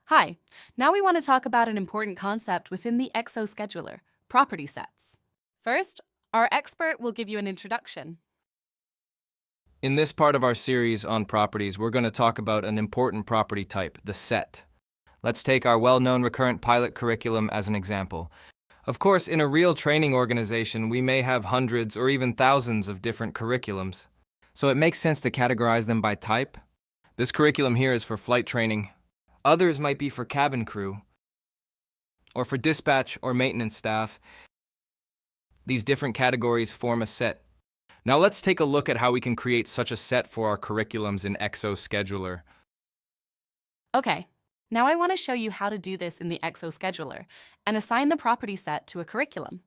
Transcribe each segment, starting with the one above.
Hi, now we want to talk about an important concept within the exoscheduler, property sets. First, our expert will give you an introduction. In this part of our series on properties, we're going to talk about an important property type, the set. Let's take our well-known recurrent pilot curriculum as an example. Of course, in a real training organization, we may have hundreds or even thousands of different curriculums. So it makes sense to categorize them by type. This curriculum here is for flight training. Others might be for cabin crew, or for dispatch or maintenance staff. These different categories form a set. Now let's take a look at how we can create such a set for our curriculums in exoscheduler. Okay, now I want to show you how to do this in the exoscheduler and assign the property set to a curriculum.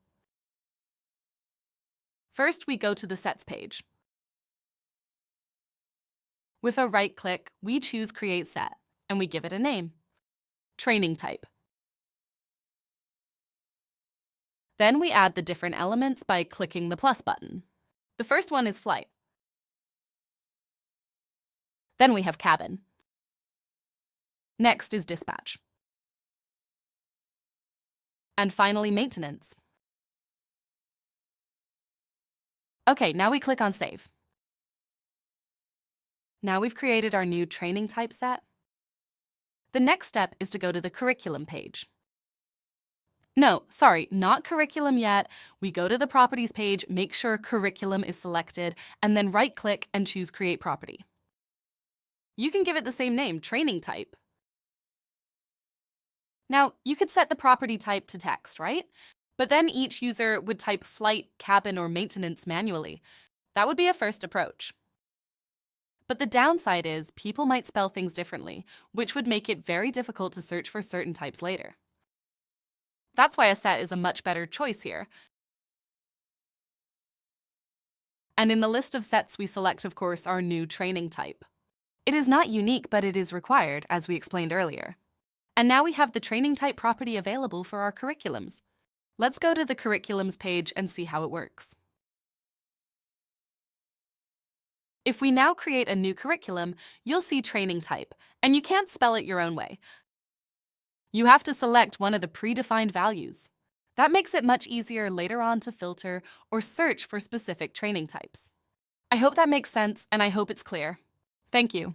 First, we go to the Sets page. With a right click, we choose Create Set, and we give it a name, Training Type. Then we add the different elements by clicking the plus button. The first one is Flight. Then we have Cabin. Next is Dispatch. And finally, Maintenance. Okay, now we click on Save. Now we've created our new training type set. The next step is to go to the curriculum page. No, sorry, not curriculum yet. We go to the properties page, make sure curriculum is selected, and then right-click and choose Create Property. You can give it the same name, Training Type. Now, you could set the property type to text, right? But then each user would type flight, cabin, or maintenance manually. That would be a first approach. But the downside is people might spell things differently, which would make it very difficult to search for certain types later. That's why a set is a much better choice here. And in the list of sets we select, of course, our new training type. It is not unique, but it is required, as we explained earlier. And now we have the training type property available for our curriculums. Let's go to the curriculums page and see how it works. If we now create a new curriculum, you'll see training type, and you can't spell it your own way. You have to select one of the predefined values. That makes it much easier later on to filter or search for specific training types. I hope that makes sense, and I hope it's clear. Thank you.